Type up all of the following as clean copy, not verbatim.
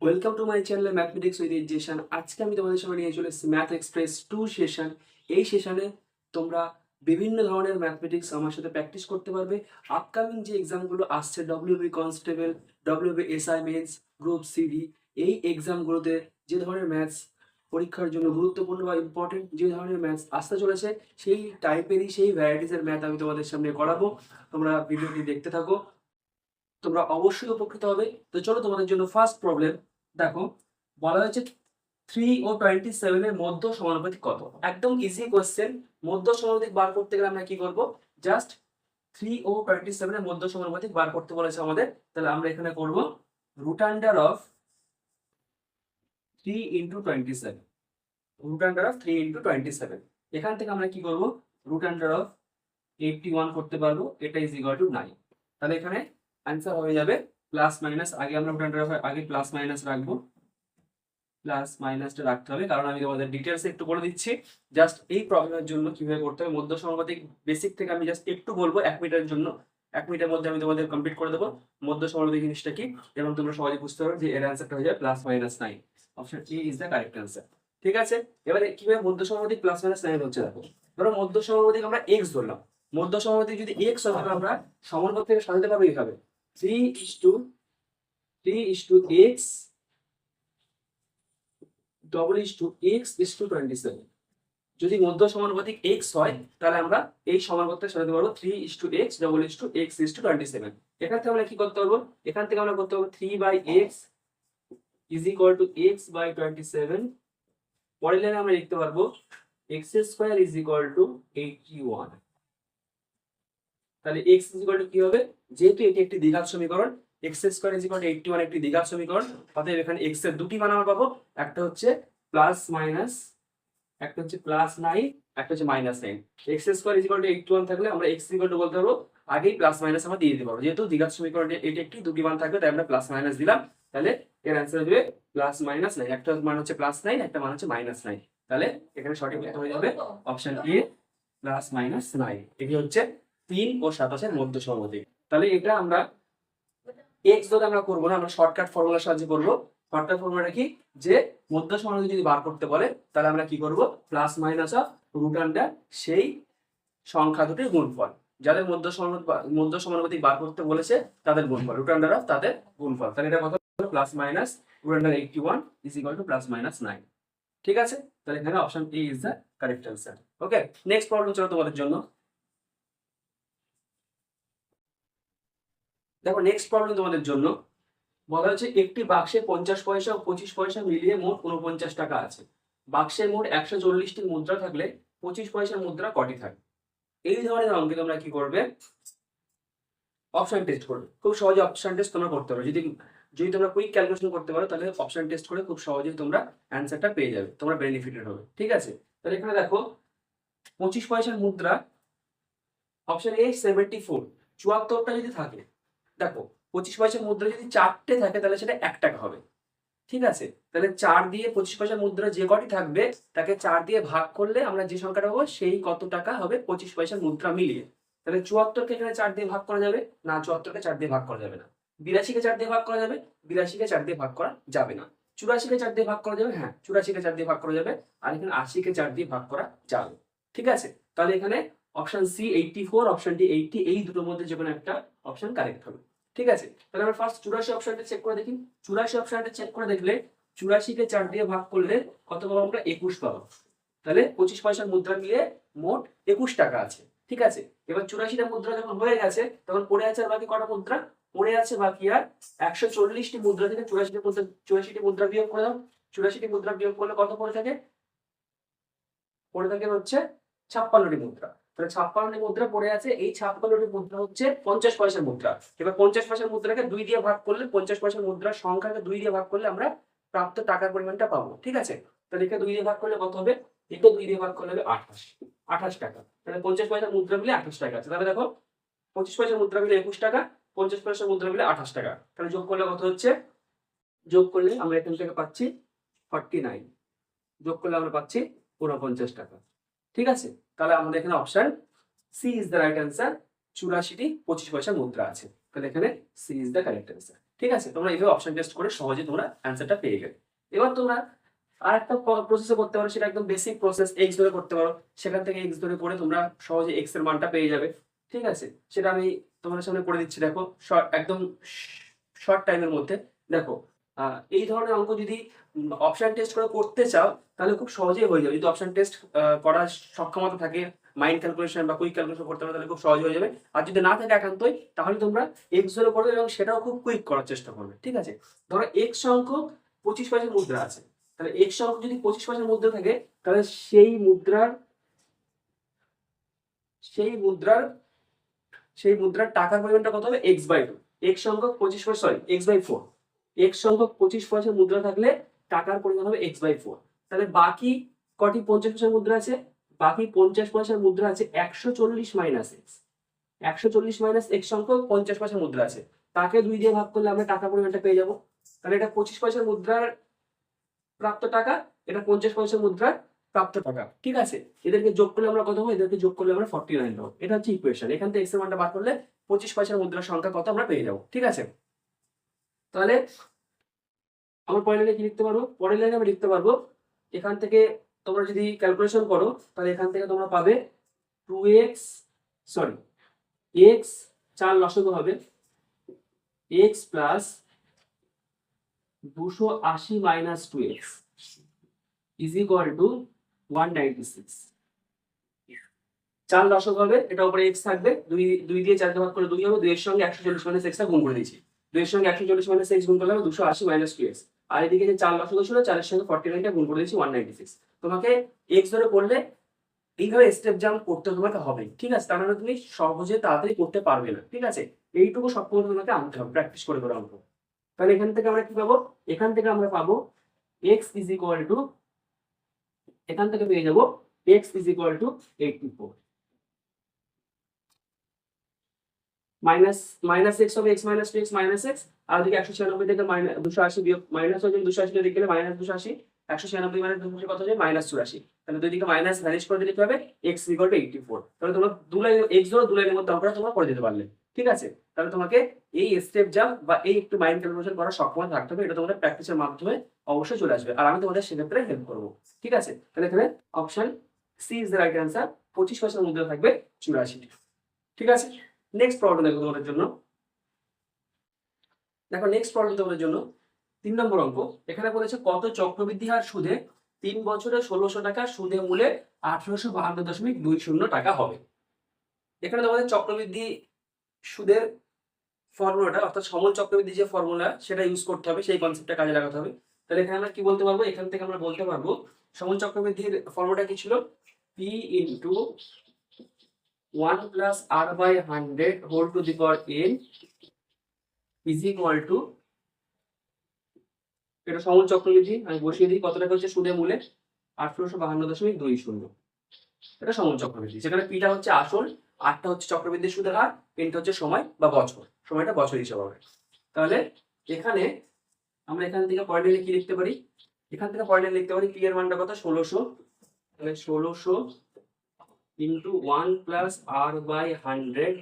Welcome to my channel mathematics with education. আজকে আমি তোমাদের সামনে নিয়ে চলে এসেছি ম্যাথ এক্সপ্রেস 2 সেশন। এই সেশনে তোমরা বিভিন্ন ধরনের ম্যাথমেটিক্স আমার সাথে প্র্যাকটিস করতে পারবে। আপকামিং যে এক্সামগুলো আসছে, WB constable, WB SI mains, group CD, এই এক্সামগুলোতে যে ধরনের ম্যাথস পরীক্ষার জন্য গুরুত্বপূর্ণ বা ইম্পর্টেন্ট যে ধরনের ম্যাথস আসতে চলেছে, সেই টাইপেরই সেই ভ্যারাইটিসের ম্যাথ আমি তোমাদের সামনে করাবো। তোমরা ভিডিওটি দেখতে থাকো, তোমরা অবশ্যই উপকৃত হবে। তো চলো তোমাদের জন্য ফার্স্ট প্রবলেম দেখো। বলা হয়েছে 3 ও 27 এর মধ্য সমানুপাতিক কত। একদম ইজি কোশ্চেন। মধ্য সমানুপাতিক বার করতে গেলে আমরা কি করব? জাস্ট 3 ও 27 এর মধ্য সমানুপাতিক বার করতে বলেছে আমাদের। তাহলে আমরা এখানে করব root under of 3 into 27। Root under of 3 into 27। এখান থেকে আমরা কি করব? রুট আন্ডার অফ 81 করতে পারবো। এটা ইজ ইকুয়াল টু 9। তাহলে এখানে অ্যান্সার হয়ে যাবে প্লাস মাইনাস। আগে আমরা রুট আন্ডার অফ আগে প্লাস মাইনাস রাখবো। প্লাস মাইনাসটা রাখতে হবে, কারণ আমি তোমাদের ডিটেলস একটু বলে দিচ্ছি। জাস্ট এই প্রবলেমের জন্য কিভাবে করতে হবে মধ্য সমানুপাতিক বেসিক থেকে আমি জাস্ট একটু বলবো 1 মিনিটের জন্য। 1 মিনিটের মধ্যে আমি তোমাদের কমপ্লিট করে দেবো মধ্য সমানুপাতিক জিনিসটা কি, এবং তোমরা সহজে বুঝতে পারবে যে এর অ্যান্সারটা হয়ে যাবে plus minus 9। Option A is the correct answer. ঠিক আছে, এবারে কিভাবে মধ্য সমানুপাতিক প্লাস মাইনাস 9 হচ্ছে দেখো। ধরো মধ্য সমানুপাতিক আমরা x ধরলাম। মধ্য সমানুপাতিক যদি x হয় তাহলে আমরা সমানুপাত থেকে সাজাতে পারবো এইভাবে 3:3:x double is to x is to 27। যদি মধ্য সমানুপাতিক x হয় তাহলে আমরা এই সমানুপাতটা সাজাতে পারবো 3:x double is to x is to 27। এখান থেকে আমরা কি করতে পারবো? এখান থেকে আমরা করতে পারবো 3/x is equal to x by 27। পরের লাইনে আমরা লিখতে পারবো x square is equal to 81। তাহলে x ইজ ইকুয়াল টু কি হবে? যেহেতু এটি একটি দ্বিঘাত সমীকরণ, x square is equal to 81 একটি দ্বিঘাত সমীকরণ, অতএব এখানে x এর দুটি মান আমরা পাবো। একটা হচ্ছে প্লাস মাইনাস, একটা হচ্ছে প্লাস 9, একটা হচ্ছে minus 9। x square is equal to 81 থাকলে আমরা x ইজ ইকুয়াল টু বলতে পারবো আগেই প্লাস মাইনাস আমরা দিয়ে দিতে পারবো। যেহেতু দ্বিঘাত সমীকরণে এটি একটি দুটি মান থাকবে তাই আমরা প্লাস মাইনাস দিলাম। তাহলে এর অ্যান্সার হবে প্লাস মাইনাস 9। একটা মান হচ্ছে প্লাস 9, একটা মান হচ্ছে মাইনাস 9। তাহলে এখানে সঠিক উত্তর হয়ে যাবে অপশন এ প্লাস মাইনাস 9। এটি হচ্ছে 3 ও 27 এর মধ্য সমানুপাতিক। তাহলে এটা আমরা x ধরে আমরা করবো না, আমরা শর্টকাট ফর্মুলার সাহায্যে করবো। শর্টকাট ফর্মুলাটা কি? যে মধ্য সমানুপাতিক যদি বার করতে বলে তাহলে আমরা কি করব? Plus minus of root under সেই সংখ্যা দুটির গুণফল। যাদের মধ্য সমানুপাতিক বার করতে বলেছে তাদের গুণফল, রুট আন্ডার অফ তাদের গুণফল। তাহলে এটা কত হলো? Plus minus root under 81 is equal to plus minus 9। ঠিক আছে, তাহলে এখানে option A is the correct answer. Okay, next problem চলো তোমাদের জন্য। দেখো নেক্সট প্রবলেম তোমাদের জন্য বলা হচ্ছে একটি বাক্সে 50 পয়সা ও 25 পয়সা মিলিয়ে মোট 49 টাকা আছে। বাক্সে মোট 140টি মুদ্রা থাকলে 25 পয়সার মুদ্রা কটি থাকে? এই ধরনের অঙ্কে তোমরা কি করবে? অপশন টেস্ট করবে। খুব সহজে অপশন টেস্ট তোমরা করতে পারো। যদি যদি তোমরা কুইক ক্যালকুলেশন করতে পারো তাহলে অপশন টেস্ট করে খুব সহজেই তোমরা অ্যান্সারটা পেয়ে যাবে, তোমরা বেনিফিটেড হবে। ঠিক আছে, তাহলে এখানে দেখো 25 পয়সার মুদ্রা অপশন এ 74, 74টা যদি থাকে, দেখো 25 পয়সার মুদ্রা যদি 4টে থাকে তাহলে সেটা 1 টাকা হবে। ঠিক আছে, তাহলে 4 দিয়ে 25 পয়সার মুদ্রা যে কটি থাকবে তাকে 4 দিয়ে ভাগ করলে আমরা যে সংখ্যাটা পাবো সেই কত টাকা হবে 25 পয়সার মুদ্রা মিলিয়ে। তাহলে 74কে এখানে 4 দিয়ে ভাগ করা যাবে না, 74কে 4 দিয়ে ভাগ করা যাবে না। 82কে 4 দিয়ে ভাগ করা যাবে, 82কে 4 দিয়ে ভাগ করা যাবে না। 84কে 4 দিয়ে ভাগ করা যাবে, হ্যাঁ 84কে 4 দিয়ে ভাগ করা যাবে। আর এখানে 80কে 4 দিয়ে ভাগ করা যাবে। ঠিক আছে, তাহলে এখানে অপশন সি 84, অপশন ডি 80, এই দুটোর মধ্যে যে কোনো একটা অপশন কারেক্ট হবে। ঠিক আছে, তাহলে আমরা ফার্স্ট 84 অপশনটা চেক করে দেখি। 84 অপশনটা চেক করে দেখলে 84কে 4 দিয়ে ভাগ করলে কত পাবো? আমরা 21 পাবো। তাহলে 25 পয়সার মুদ্রা মিলিয়ে মোট 21 টাকা আছে। ঠিক আছে, এবার 84টা মুদ্রা যখন হয়ে গেছে তখন পড়ে আছে আর বাকি কটা মুদ্রা? পড়ে আছে বাকি আর 140টি মুদ্রা থেকে 84টি মুদ্রা বিয়োগ করে দাও। 84টি মুদ্রা বিয়োগ করলে কত পড়ে থাকে? পড়ে থাকে হচ্ছে 56টি মুদ্রা। তাহলে 56টি মুদ্রা পড়ে আছে, এই 56টি মুদ্রা হচ্ছে 50 পয়সার মুদ্রা। এবার 50 পয়সার মুদ্রাকে 2 দিয়ে ভাগ করলে, 50 পয়সার মুদ্রার সংখ্যাকে 2 দিয়ে ভাগ করলে আমরা প্রাপ্ত টাকার পরিমাণটা পাবো। ঠিক আছে, তাহলে একে 2 দিয়ে ভাগ করলে কত হবে? একে 2 দিয়ে ভাগ করলে হবে 28 টাকা। তাহলে 50 পয়সার মুদ্রা মিলে 28 টাকা আছে। তাহলে দেখো 25 পয়সার মুদ্রা মিলে 21 টাকা, 50 পয়সার মুদ্রা মিলে 28 টাকা। তাহলে যোগ করলে কত হচ্ছে? যোগ করলে আমরা এখান থেকে পাচ্ছি 49। যোগ করলে আমরা পাচ্ছি 49 টাকা। ঠিক আছে, তাহলে আমাদের এখানে option C is the right answer. 84টি 25 পয়সা মুদ্রা আছে। তাহলে এখানে C is the correct answer. ঠিক আছে, তোমরা এইভাবে অপশন টেস্ট করে সহজে তোমরা অ্যান্সারটা পেয়ে গেলে। এবার তোমরা আর একটা প্রসেসে করতে পারো, সেটা একদম বেসিক প্রসেস, এক্স ধরে করতে পারো। সেখান থেকে এক্স ধরে করে তোমরা সহজে এক্স এর মানটা পেয়ে যাবে। ঠিক আছে, সেটা আমি তোমাদের সামনে করে দিচ্ছি। দেখো একদম শর্ট টাইমের মধ্যে। দেখো এই ধরনের অঙ্ক যদি অপশন টেস্ট করে করতে চাও তাহলে খুব সহজেই হয়ে যাবে। যদি অপশন টেস্ট করার সক্ষমতা থাকে, মাইন্ড ক্যালকুলেশন বা কুইক ক্যালকুলেশন করতে পারো তাহলে খুব সহজ হয়ে যাবে। আর যদি না থাকে একান্তই, তাহলে তোমরা এক্স ধরে করবে এবং সেটাও খুব কুইক করার চেষ্টা করবে। ঠিক আছে, ধরো এক্স সংখ্যক 25 পয়সার মুদ্রা আছে, তাহলে এক্স সংখ্যক যদি 25 পয়সার মুদ্রা থাকে, তাহলে সেই মুদ্রার টাকার পরিমাণটা কত হবে? x/2। এক্স সংখ্যক 25 পয়সা, সরি x/4। এক্স সংখ্যক 25 পয়সার মুদ্রা থাকলে টাকার পরিমাণ হবে x/4। তাহলে বাকি কটি 50 পয়সার মুদ্রা আছে? বাকি 50 পয়সার মুদ্রা আছে 140 মাইনাস এক্স। 140 মাইনাস এক্স সংখ্যক 50 পয়সার মুদ্রা আছে, তাকে 2 দিয়ে ভাগ করলে আমরা টাকার পরিমাণটা পেয়ে যাবো। তাহলে এটা 25 পয়সার মুদ্রার প্রাপ্ত টাকা, এটা 50 পয়সার মুদ্রার প্রাপ্ত টাকা। ঠিক আছে, এদেরকে যোগ করলে আমরা কত হবে? এদেরকে যোগ করলে আমরা 49 পাবো। এটা হচ্ছে ইকুয়েশন। এখান থেকে এক্স এর মানটা বার করলে 25 পয়সার মুদ্রার সংখ্যা কত আমরা পেয়ে যাবো। ঠিক আছে, তাহলে আমার পরের লাইনে কি লিখতে পারবো? পরের লাইনে আমি লিখতে পারবো, এখান থেকে তোমরা যদি ক্যালকুলেশন করো তাহলে এখান থেকে তোমরা পাবে 2x, সরি x 4 লসাগু হবে x plus 280 minus 2x is equal two 196। 4 লসাগু হবে, এটা উপরে x থাকবে, 2 দিয়ে 4 কে ভাগ করে 2 হবে, 2 এর সঙ্গে 140 মাইনাস x টা গুণ করে দিয়েছি। 2 এর সঙ্গে 140 মাইনাস x গুণ করলে হবে 280 মাইনাস 2x। আর এদিকে যে 4 লসাগু ছিল, 4 এর সঙ্গে 49 টা গুণ করে দিয়েছি 196। তোমাকে x ধরে করলে এইভাবে স্টেপ জাম্প করতে তোমাকে হবে। ঠিক আছে, তার মানে তুমি সহজে তাড়াতাড়ি করতে পারবে না। ঠিক আছে, এইটুকু সক্ষমতা তোমাকে আনতে হবে, প্র্যাকটিস করে করে আনতে হবে। তাহলে এখান থেকে আমরা কি পাবো? এখান থেকে আমরা পাবো x ইজ ইকুয়াল টু, এখান থেকে পেয়ে যাবো x is equal two 84 minus x হবে x minus 2x minus x। আর ওদিকে 196 থেকে 280 বিয়োগ মাইনাস হয়ে যাবে, 280 দিকে গেলে মাইনাস 280, 196 মাইনাস 280 কত হবে? মাইনাস 84। তাহলে দুই দিকে মাইনাস ভ্যানিশ করে দিলে কি হবে? x equal to 84। তাহলে তোমরা দু লাইন x ধরো, দু লাইনের মধ্যে অঙ্কটা তোমরা করে দিতে পারলে। ঠিক আছে, তাহলে তোমাকে এই স্টেপ জাম্প বা এই একটু মাইন্ড ক্যালকুলেশন করার সক্ষমতা থাকতে হবে। এটা তোমাদের প্র্যাকটিসের মাধ্যমে অবশ্যই চলে আসবে, আর আমি তোমাদের সেক্ষেত্রে হেল্প করবো। ঠিক আছে, তাহলে এখানে option C is the right answer. 25 পয়সার মধ্যে থাকবে 84। ঠিক আছে, নেক্সট প্রবলেম দেখো তোমাদের জন্য। দেখো নেক্সট প্রবলেম তোমাদের জন্য 3 নম্বর অঙ্ক। এখানে বলেছে কত চক্রবৃদ্ধি হার সুদে 3 বছরে 1600 টাকা, সুদে মূলে 1852.20 টাকা হবে। এখানে তোমাদের চক্রবৃদ্ধি সুদের ফর্মুলাটা, অর্থাৎ সমল চক্রবৃদ্ধি যে ফর্মুলা সেটা ইউজ করতে হবে, সেই কনসেপ্টটা কাজে লাগাতে হবে। তাহলে এখানে আমরা কি বলতে পারবো? এখান থেকে আমরা বলতে পারবো সমল চক্রবৃদ্ধির ফর্মুলাটা কি ছিল? p into 1 plus r by 100 whole to the power n is equal to, এটা সমল চক্রবৃদ্ধি, আমি বসিয়ে দিই কত টাকা হচ্ছে সুদে মূলে 1852.20। এটা সমল চক্রবৃদ্ধি, যেখানে পিটা হচ্ছে আসল, আরটা হচ্ছে চক্রবৃদ্ধির সুদের হার, এনটা হচ্ছে সময় বা বছর, সময়টা বছর হিসাবে হবে। তাহলে এখানে আমরা এখান থেকে পয়েন্টে কি লিখতে পারি? এখান থেকে পয়েন্টে লিখতে পারি পি এর মানটা কত? 1600। তাহলে 1600 into 1 plus r by 100।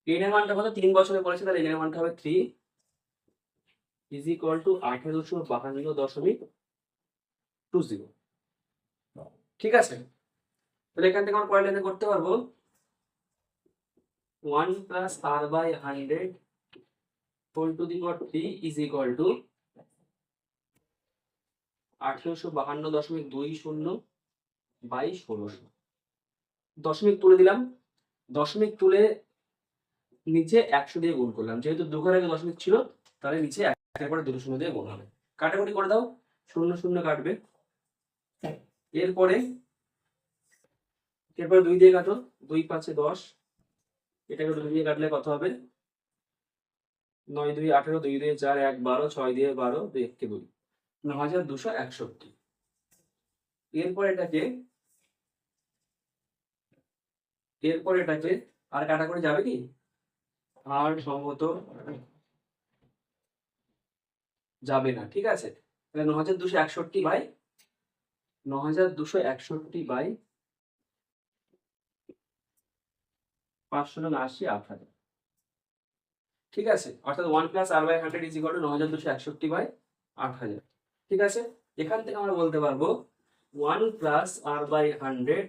N এর মানটা কত? 3 বছরে বলেছে, তাহলে এন এর মানটা হবে 3 ইজ ইকুয়াল টু 1852.20। ঠিক আছে, তাহলে এখান থেকে আমরা পয়েন্ট লাইনে করতে পারবো 1 plus r by 100 whole to the power 3 is equal to 1852.20 by 1600। দশমিক তুলে দিলাম, দশমিক তুলে নিচে 100 দিয়ে গুণ করলাম, যেহেতু দুঘর আগে দশমিক ছিল তাহলে নিচে 1 পরে 2 শূন্য দিয়ে গুণ হবে। কাটাকুটি করে দাও, 0 0 কাটবে। এরপরে 2 দিয়ে কাটো, 2 5 10, এটাকে 2 দিয়ে কাটলে কত হবে? 9 2 18, 2 দিয়ে 4 1 12, 6 দিয়ে 12, 2 1 2, 9261। এরপর এটাকে আর কাটাকুটি যাবে কি? আর সম্ভবত যাবে না। ঠিক আছে, তাহলে 9261 বাই 580 80। ঠিক আছে, অর্থাৎ 1+r/100 ইজ ইকুয়াল টু 9261/8000। ঠিক আছে, এখান থেকে আমরা বলতে পারবো 1+r/100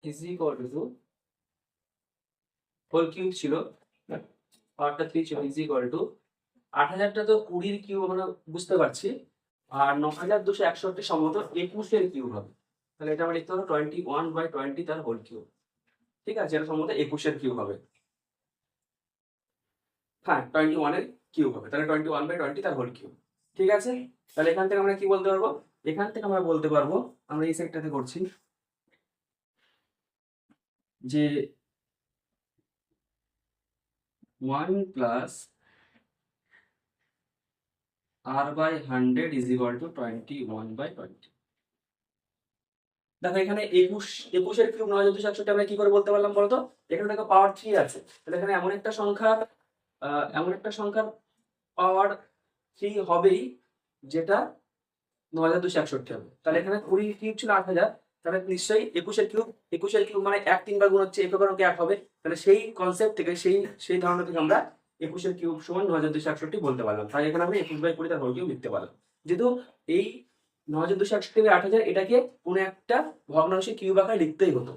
is equal to whole cube ছিল, পাওয়ারটা 3 ছিল, ইজ ইকুয়াল টু 8000টা তো 20 কিউব আমরা বুঝতে পারছি, আর 9261 সম্ভবত 21 কিউব হবে। তাহলে এটা আমরা লিখতে হবে 21/20 তার হোল কিউব। ঠিক আছে, এটা সম্ভবত 21 কিউব হবে। হ্যাঁ, 21 কিউব হবে, তাহলে 21/20 তার হোল কিউব। ঠিক আছে, তাহলে এখান থেকে আমরা কি বলতে পারবো? এখান থেকে আমরা বলতে পারবো, আমরা এই সেটটাতে করছি, যে 1+r/100 ইজ ইকুয়াল টু 21/20। দেখো এখানে 21 কিউব 9261 আমরা কি করে বলতে পারলাম বলতো? এখানে দেখো পাওয়ার 3 আছে, তাহলে এখানে এমন একটা সংখ্যার পাওয়ার 3 হবেই যেটা 9261 হবে। তাহলে এখানে 20 কিউব ছিল 8000, তাহলে নিশ্চয়ই 21 কিউব মানে 1 3 বার গুণ হচ্ছে, এক অঙ্কে 1 হবে। তাহলে সেই কনসেপ্ট থেকে সেই ধারণা থেকে আমরা 21 কিউব সমান 9261 বলতে পারলাম। তাই এখানে আমি 21/20 তার হোল কিউব লিখতে পারলাম। যেহেতু এই 9261/8000 এটাকে কোনো একটা ভগ্নাংশের কিউব আকারে লিখতেই হতো।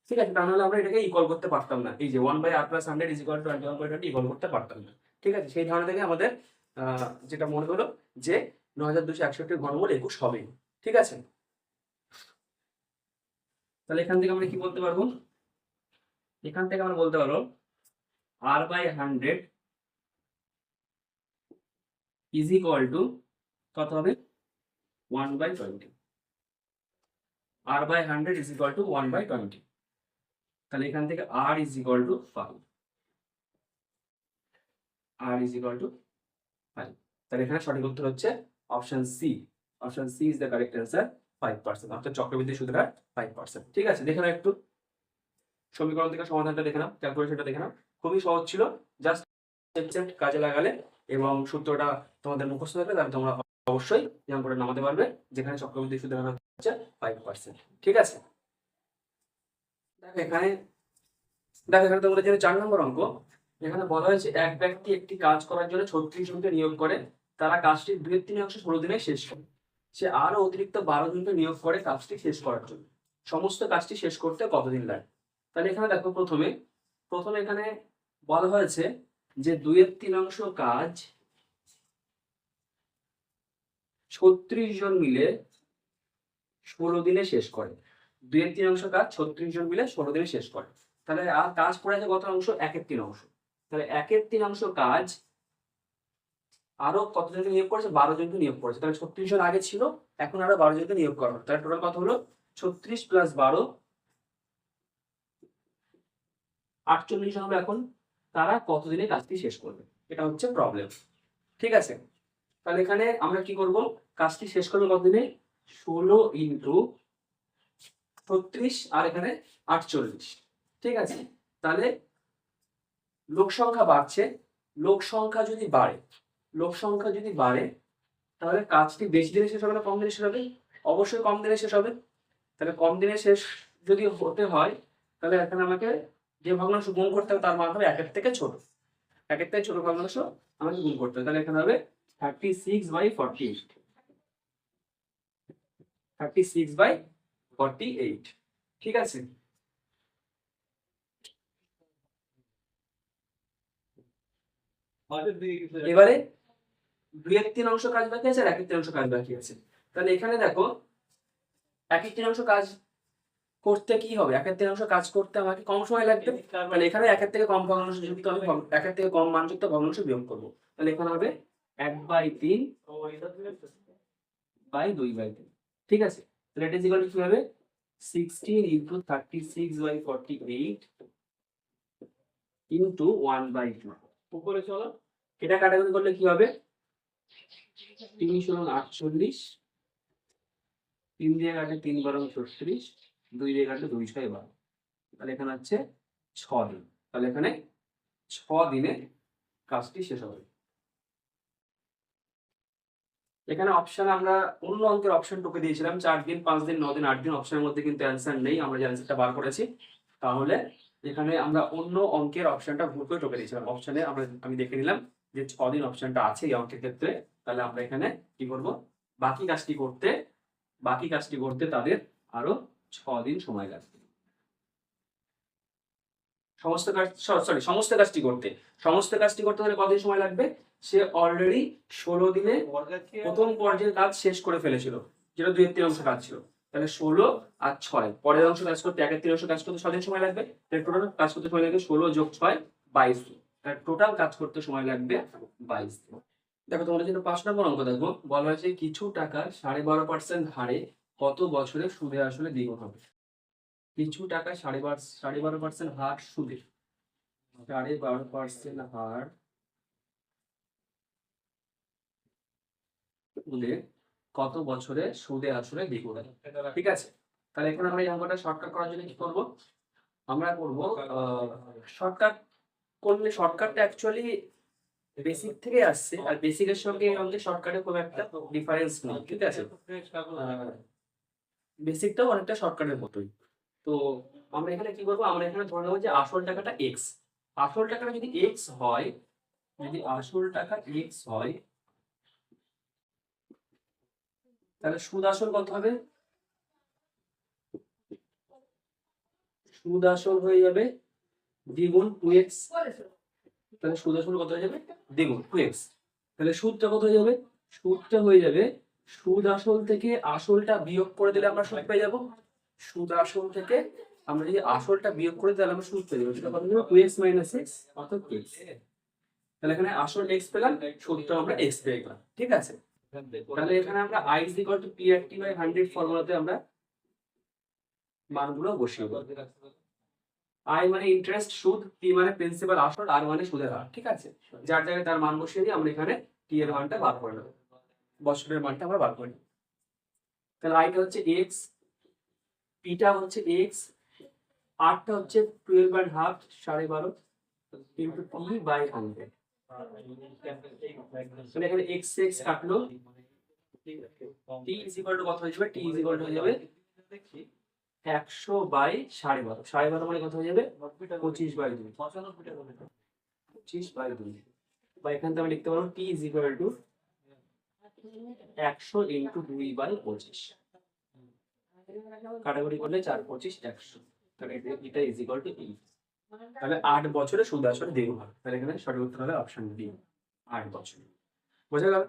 ঠিক আছে, তা নাহলে আমরা এটাকে ইকুয়াল করতে পারতাম না, এই যে 1/r+100 is equal two 21/20 equal করতে পারতাম না। ঠিক আছে, সেই ধারণা থেকে আমাদের যেটা মনে হলো যে 9261 ঘনমূল 21 হবে। ঠিক আছে, তাহলে এখান থেকে আমরা কি বলতে পারবো? এখান থেকে আমরা বলতে পারবো r/100 ইজ ইকুয়াল টু কত হবে? 1/20। r/100 is equal two 1/20। তাহলে এখান থেকে r is equal to 5। r is equal to 5। তাহলে এখানে সঠিক উত্তর হচ্ছে option C. Option C is the correct answer, 5%, অর্থাৎ চক্রবৃদ্ধি সুদের হার 5%। ঠিক আছে, দেখে নাও একটু সমীকরণ থেকে সমাধানটা দেখে নাও, ক্যালকুলেশনটা দেখে নাও, খুবই সহজ ছিল। জাস্ট কাজে লাগালে এবং সূত্রটা তোমাদের মুখস্থ থাকলে তাহলে তোমরা অবশ্যই যেমন করে নামাতে পারবে, যেখানে চক্রবৃদ্ধি সুদের হার হচ্ছে 5%। ঠিক আছে, এখানে তোমাদের জন্য 4 নম্বর অঙ্ক। এখানে বলা হয়েছে এক ব্যক্তি একটি কাজ করার জন্য 36 জনকে নিয়োগ করে, তারা কাজটি 2/3 16 দিনে শেষ করে। সে আরো অতিরিক্ত 12 জনকে নিয়োগ করে কাজটি শেষ করার জন্য। সমস্ত কাজটি শেষ করতে কতদিন লাগে? তাহলে এখানে দেখো, প্রথমে এখানে বলা হয়েছে যে 2/3 কাজ 36 জন মিলে 16 দিনে শেষ করে। 2/3 কাজ 36 জন মিলে 16 দিনে শেষ করে। তাহলে আর কাজ পড়ে আছে কত অংশ? 1/3। তাহলে 1/3 কাজ আরো কতজনকে নিয়োগ করেছে? 12 জনকে নিয়োগ করেছে। তাহলে 36 জন আগে ছিল, এখন আরো 12 জনকে নিয়োগ করা হলো। তাহলে টোটাল কত হলো? 36 + 12 48 জন হলো। এখন তারা কতদিনে কাজটি শেষ করবে, এটা হচ্ছে প্রবলেম। ঠিক আছে, তাহলে এখানে আমরা কি করব? কাজটি শেষ করবে কতদিনে? 16 × 36 আর এখানে 48। ঠিক আছে, তাহলে লোক সংখ্যা বাড়ছে, লোক সংখ্যা যদি বাড়ে তাহলে কাজটি বেশি দিনে শেষ হবে না কম দিনে শেষ হবে? অবশ্যই কম দিনে শেষ হবে। তাহলে কম দিনে শেষ যদি হতে হয়, তাহলে এখানে আমাকে যে ভগ্নাংশ গুণ করতে হবে তার মান হবে 1 থেকে ছোট। 1 থেকে ছোট ভগ্নাংশ আমাকে গুণ করতে হবে। তাহলে এখানে হবে 36/48। 36/48। ঠিক আছে, এবারে 2/3 কাজ বাকি আছে আর 1/3 কাজ বাকি আছে। তাহলে এখানে দেখো 1/3 কাজ করতে কি হবে? 1/3 কাজ করতে আমাকে কম সময় লাগবে। তাহলে এখানে 1 থেকে কম ভগ্নাংশ যুক্ত আমি 1 থেকে কম মানযুক্ত ভগ্নাংশ বিয়োগ করবো। তাহলে এখানে হবে 1/3/2/3। ঠিক আছে, তাহলে এটা ইকুয়াল টু কি হবে? 16 × 36/48 × 1/2। উপরে চলো, এটা কাটাকুটি করলে কি হবে? 3 × 48, 3 দিয়ে কাটলে 3 × 36, 2 দিয়ে কাটলে 2 × 6 = 12। তাহলে এখানে হচ্ছে 6 দিন। তাহলে এখানে 6 দিনে কাজটি শেষ হবে। এখানে অপশন আমরা অন্য অঙ্কের অপশন টুকে দিয়েছিলাম 4 দিন, 5 দিন, 9 দিন, 8 দিন। অপশনের মধ্যে কিন্তু অ্যান্সার নেই, আমরা যে অ্যান্সারটা বার করেছি তাহলে এখানে আমরা অন্য অঙ্কের অপশনটা ভুল করে ঢুকে দিয়েছিলাম। অপশনে আমি দেখে নিলাম যে 6 দিন অপশনটা আছে এই অঙ্কের ক্ষেত্রে। তাহলে আমরা এখানে কি করব, বাকি কাজটি করতে তাদের আরো 6 দিন সময় লাগবে। সমস্ত কাজটি করতে হলে কতদিন সময় লাগবে? সে অলরেডি 16 দিনে প্রথম পর্যায়ের কাজ শেষ করে ফেলেছিল, যেটা 2/3 কাজ ছিল। তাহলে 16 আর 6 পরের অংশ কাজ করতে 1/3 কাজ করতে 6 দিন সময় লাগবে। তাহলে টোটাল কাজ করতে সময় লাগবে 16 যোগ 6 22 দিন। তাহলে টোটাল কাজ করতে সময় লাগবে 22 দিন। দেখো তোমাদের জন্য 5 নম্বর অঙ্ক দেখো, বলা হয়েছে কিছু টাকা 12.5% হারে কত বছরে সুদে আসলে দ্বিগুণ হবে। কিছু টাকা 12.5% হার সুদে, 12.5% হার সুদে কত বছরে সুদে আসলে দ্বিগুণ হবে। ঠিক আছে, তাহলে এখন আমরা এই অঙ্কটা শর্টকাট করার জন্য কি করব, আমরা করব শর্টকাটটা অ্যাকচুয়ালি বেসিক থেকে আসছে, আর বেসিকের সঙ্গে এই অঙ্কের শর্টকাটে খুব একটা ডিফারেন্স নেই। ঠিক আছে, বেসিকটাও অনেকটা শর্টকাটের মতোই। তো আমরা এখানে কি করবো, আমরা এখানে ধরে নেবো যে আসল টাকাটা এক্স। আসল টাকাটা যদি এক্স হয়, তাহলে সুদ আসল কত হবে? সুদ আসল হয়ে যাবে দ্বিগুণ 2x। তাহলে সুদ আসল কত হয়ে যাবে? দ্বিগুণ 2x। তাহলে সুদটা কত হয়ে যাবে? সুদটা হয়ে যাবে, সুদ আসল থেকে আসলটা বিয়োগ করে দিলে আমরা সুদ পেয়ে যাবো। সুদ আসল থেকে আমরা যদি আসলটা বিয়োগ করে তাহলে আমরা সুদ পেয়ে যাবো। সেটা কত হবে? 2x - x অর্থাৎ x। তাহলে এখানে আসল x পেলাম, সুদটা আমরা x পেয়ে গেলাম। ঠিক আছে, তাহলে এখানে আমরা i = p/100 ফর্মুলাতে আমরা মানগুলো বসিয়ে দেব। i মানে ইন্টারেস্ট সুদ, p মানে প্রিন্সিপাল আসল, r মানে সুদের হার। ঠিক আছে, যার জায়গায় তার মান বসিয়ে দিয়ে আমরা এখানে t এর মানটা বার করে নেব, বছরের মানটা আমরা বার করে নেব। তাহলে i টা হচ্ছে x, p টা হচ্ছে x, r টা হচ্ছে 12.5 12.5 into p/100। তাহলে এখানে x কাটলো, t কত হয়ে যাবে? t হয়ে যাবে 100/12.5। 12.5 মানে কত হয়ে যাবে? 25/2। 25/2, বা এখান থেকে আমি লিখতে পারবো t 100 × 2/25। কাটাকুটি করলে 4 25 100। তাহলে এটা = 8। তাহলে 8 বছরে সুদ আসলে দ্বিগুণ হবে। তাহলে এখানে সঠিক উত্তর হবে অপশন ডি, 8 বছর। বোঝা গেল?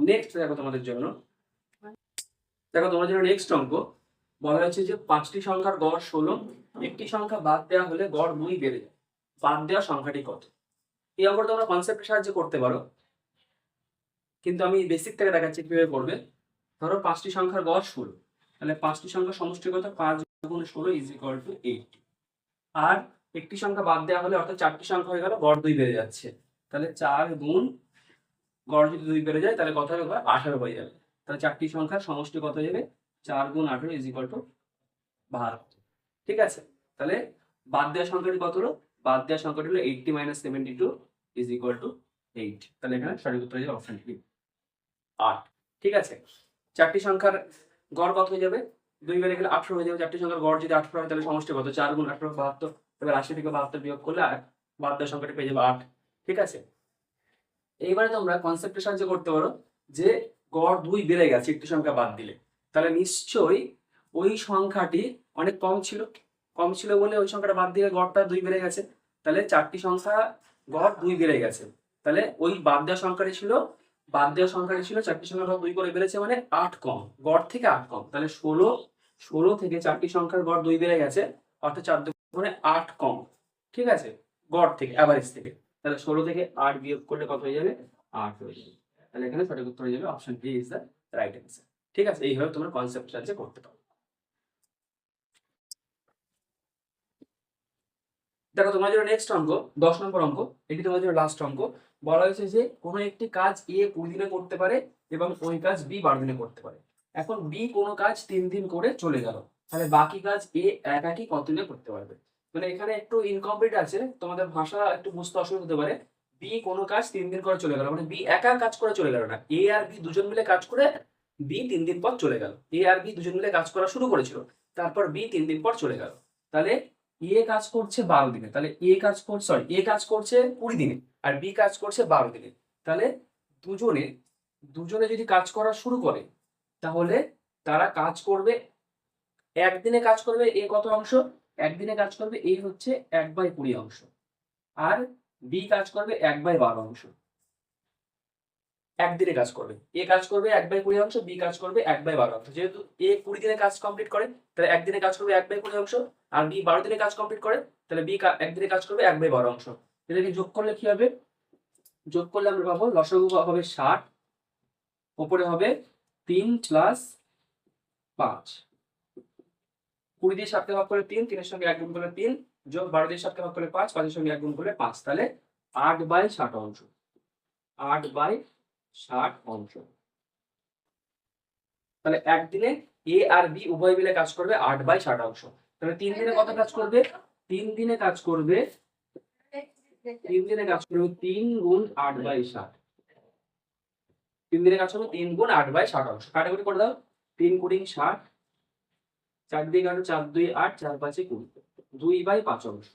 নেক্সট দেখো তোমাদের জন্য নেক্সট অঙ্ক বলা হয়েছে যে 5টি সংখ্যার গড় 16, একটি সংখ্যা বাদ দেওয়া হলে গড় 2 বেড়ে যায়, বাদ দেওয়া সংখ্যাটি কত? এই অঙ্কটা তোমরা কনসেপ্টের সাহায্যে করতে পারো, কিন্তু আমি বেসিক থেকে দেখাচ্ছি কিভাবে করবে। ধরো 5টি সংখ্যার গড় 16, তাহলে 5টি সংখ্যার সমষ্টি কত? 5 × 16 = 8। আর একটি সংখ্যা বাদ দেওয়া হলে অর্থাৎ 4টি সংখ্যা হয়ে গেল, গড় 2 বেড়ে যাচ্ছে। তাহলে 4 গুণ গড় যদি 2 বেড়ে যায় তাহলে কত হবে? 18 হয়ে যাবে। তাহলে 4টি সংখ্যার সমষ্টি কত হয়ে যাবে? 4 × 18 = 12। ঠিক আছে, তাহলে বাদ দেওয়া সংখ্যাটি কত হলো? বাদ দেওয়া সংখ্যাটি হলো 80 - 72 = 8। তাহলে এখানে সঠিক উত্তর হয়ে যাবে অপশন বি, 8। ঠিক আছে, 4টি সংখ্যার গড় কত হয়ে যাবে? 2 বেড়ে গেলে 18 হয়ে যাবে। 4টি সংখ্যার গড় যদি 18 হয় তাহলে সমষ্টি কত? 4 × 18 72। এবার 80 থেকে 72 বিয়োগ করলে বাদ দেওয়া সংখ্যাটি পেয়ে যাবে 8। ঠিক আছে, এইবারে তোমরা কনসেপ্টের সাহায্যে করতে পারো যে গড় 2 বেড়ে গেছে একটি সংখ্যা বাদ দিলে, তাহলে নিশ্চয়ই ওই সংখ্যাটি অনেক কম ছিল বলে ওই সংখ্যাটা বাদ দিয়ে গড়টা 2 বেড়ে গেছে। তাহলে 4টি সংখ্যা গড় 2 বেড়ে গেছে, তাহলে ওই বাদ দেওয়া সংখ্যাটি ছিল 4টি সংখ্যার গড় 2 করে বেড়েছে মানে 8 কম, গড় থেকে 8 কম। তাহলে 16 থেকে 4টি সংখ্যার গড় 2 বেড়ে গেছে, অর্থাৎ 4 মানে 8 কম। ঠিক আছে, গড় থেকে, অ্যাভারেজ থেকে। তাহলে 16 থেকে 8 বিয়োগ করলে কত হয়ে যাবে? 8 হয়ে যাবে। তাহলে এখানে সঠিক উত্তর হয়ে যাবে option B is the right answer. ঠিক আছে, এইভাবে তোমরা কনসেপ্ট সাহায্যে করতে পারো। দেখো তোমার জন্য নেক্সট অঙ্ক 10 নম্বর অঙ্ক, এটি তোমার জন্য লাস্ট অঙ্ক। বলা হয়েছে যে কোনো একটি কাজ এ 20 দিনে করতে পারে এবং ওই কাজ বি 12 দিনে করতে পারে। এখন বি কোনো কাজ 3 দিন করে চলে গেল, তাহলে বাকি কাজ এ একাকি কত দিনে করতে পারবে? মানে এখানে একটু ইনকমপ্লিট আছে, তোমাদের ভাষা একটু বুঝতে অসুবিধা হতে পারে। বি কোনো কাজ 3 দিন করে চলে গেল, মানে বি একা কাজ করে চলে গেল না, এ আর বি দুজন মিলে কাজ করে বি 3 দিন পর চলে গেল। এ আর বি দুজন মিলে কাজ করা শুরু করেছিল, তারপর বি 3 দিন পর চলে গেল। তাহলে এ কাজ করছে 12 দিনে, তাহলে এ কাজ করছে 20 দিনে আর বি কাজ করছে 12 দিনে। তাহলে দুজনে দুজনে যদি কাজ করা শুরু করে তাহলে তারা কাজ করবে, একদিনে কাজ করবে এ কত অংশ, একদিনে কাজ করবে এ হচ্ছে 1/20 অংশ, আর বি কাজ করবে 1/12 অংশ। একদিনে কাজ করবে, এ কাজ করবে 1/20 অংশ, বি কাজ করবে 1/12 অংশ। যেহেতু এ 20 দিনে কাজ কমপ্লিট করে তাহলে একদিনে কাজ করবে 1/20 অংশ, আর বি 12 দিনে কাজ কমপ্লিট করে তাহলে বি একদিনে কাজ করবে 1/12 অংশ। এটাকে যোগ করলে কি হবে, যোগ করলে আমরা পাবো লসাগু হবে 60, উপরে হবে 3 + 5, 20 দিয়ে 7কে ভাগ করলে 3, 3 এর সঙ্গে 1 গুণ করলে 3, যোগ 12 দিয়ে 7কে ভাগ করলে 5, 5 এর সঙ্গে 1 গুণ করলে 5, তাহলে 8/60 অংশ, 8/60 অংশ। তাহলে একদিনে এ আর বি উভয় মিলে কাজ করবে 8/60 অংশ। তাহলে 3 দিনে কত কাজ করবে, 3 দিনে কাজ করবে 3 দিনে কাজ করবে 3 গুণ 8/60, 3 দিনে কাজ করবে 3 গুণ 8/60 অংশ। কাটাকুটি করে দাও, 3 কুড়ি 60, 4 দিয়ে 11, 4 2 8, 4 5 20, 2/5 অংশ।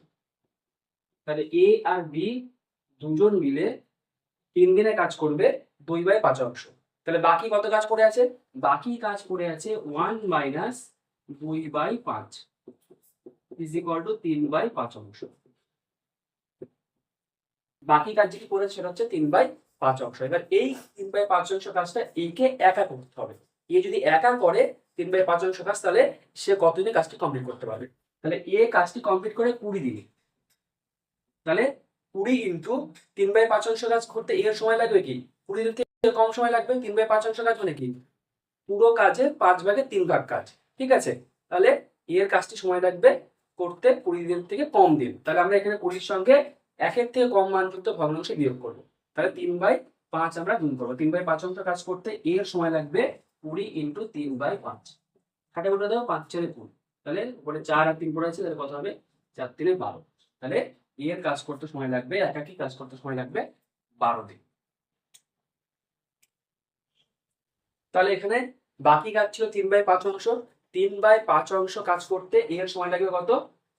তাহলে এ আর বি দুজন মিলে 3 দিনে কাজ করবে 2/5 অংশ। তাহলে বাকি কত কাজ পড়ে আছে, বাকি কাজ পড়ে আছে 1 - 2/5 ইজ ইকুয়াল টু 3/5 অংশ। বাকি কাজ যেটি করেছে সেটা হচ্ছে 3/5 অংশ। এবার এই 3/5 অংশ কাজটা একে একা করতে হবে। এ যদি একা করে 3/5 অংশ কাজ তাহলে সে কতদিনে কাজটি কমপ্লিট করতে পারবে, তাহলে এ কাজটি কমপ্লিট করে 20 দিনে। তাহলে 20 ইন্টু 3/5 অংশ কাজ করতে এর সময় লাগবে কি, 20 দিন থেকে কম সময় লাগবে। 3/5 অংশ কাজ মানে কি, পুরো কাজে 5/3 ভাগ কাজ, ঠিক আছে। তাহলে এর কাজটি সময় লাগবে করতে 20 দিন থেকে কম দিন। তাহলে আমরা এখানে 20 সঙ্গে 1-এর থেকে কম মানযুক্ত ভগ্নাংশে বিয়োগ করবো। তাহলে 3/5 আমরা গুণ করবো। 3/5 অংশ কাজ করতে এর সময় লাগবে 20 ইন্টু 3/5। খাটে বলে দাও 5 4 20, তাহলে উপরে 4 আর 3 পড়ে আছে, তাহলে কত হবে 4 3 12। তাহলে এর কাজ করতে সময় লাগবে, একাকি কাজ করতে সময় লাগবে 12 দিন। তাহলে এখানে বাকি কাজ ছিল 3/5 অংশ, 3/5 অংশ কাজ করতে এর সময় লাগবে কত,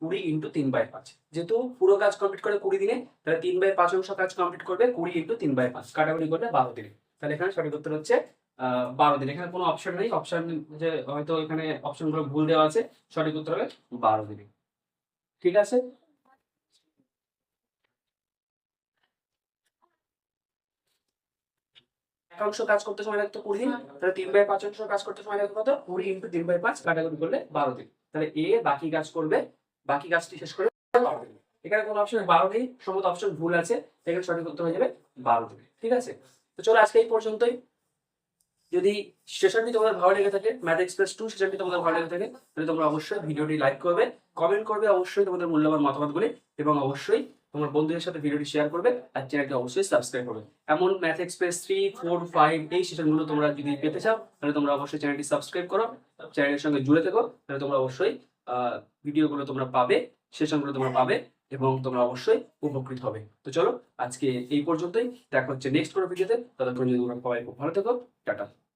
20 ইন্টু 3/5। যেহেতু পুরো কাজ কমপ্লিট করে 20 দিনে, তাহলে 3/5 অংশ কাজ কমপ্লিট করবে 20 ইন্টু 3/5, কাটাকুটি করলে 12 দিনে। তাহলে এখানে সঠিক উত্তর হচ্ছে 12 দিন। এখানে কোনো অপশন নেই, অপশন যে হয়তো এখানে অপশনগুলো ভুল দেওয়া আছে, সঠিক উত্তর হবে 12 দিনে। ঠিক আছে। একাংশ কাজ করতে সময় লাগতো 20 দিন, তাহলে 3/5 অংশ কাজ করতে সময় লাগতো কত, 20 ইন্টু 3/5, কাটাকুটি করলে 12 দিন। তাহলে এ বাকি কাজ করবে, বাকি কাজটি শেষ করে 12 দিন। এখানে কোনো অপশন 12 নেই, সমস্ত অপশন ভুল আছে, এখানে সঠিক উত্তর হয়ে যাবে 12 দিন। ঠিক আছে, তো চলো আজকে এই পর্যন্তই। যদি সেশনটি তোমাদের ভালো লেগে থাকে, ম্যাথ এক্সপ্রেস 2 সেশনটি তোমাদের ভালো লেগে থাকে, তাহলে তোমরা অবশ্যই ভিডিওটি লাইক করবে, কমেন্ট করবে অবশ্যই তোমাদের মূল্যবান মতামতগুলি, এবং অবশ্যই তোমার বন্ধুদের সাথে ভিডিওটি শেয়ার করবে, আর চ্যানেলটি অবশ্যই সাবস্ক্রাইব করবে। এমন ম্যাথ এক্সপ্রেস 3 4 5 এই সেশনগুলো তোমরা যদি পেতে চাও তাহলে তোমরা অবশ্যই চ্যানেলটি সাবস্ক্রাইব করো, চ্যানেলের সঙ্গে জুড়ে থেকো, তাহলে তোমরা অবশ্যই ভিডিওগুলো তোমরা পাবে, সেশনগুলো তোমরা পাবে, এবং তোমরা অবশ্যই উপকৃত হবে। তো চলো আজকে এই পর্যন্তই, দেখা হচ্ছে নেক্সট কোনো ভিডিওতে। ততক্ষণ যদি তোমরা সবাই খুব ভালো থেকো, টাটা।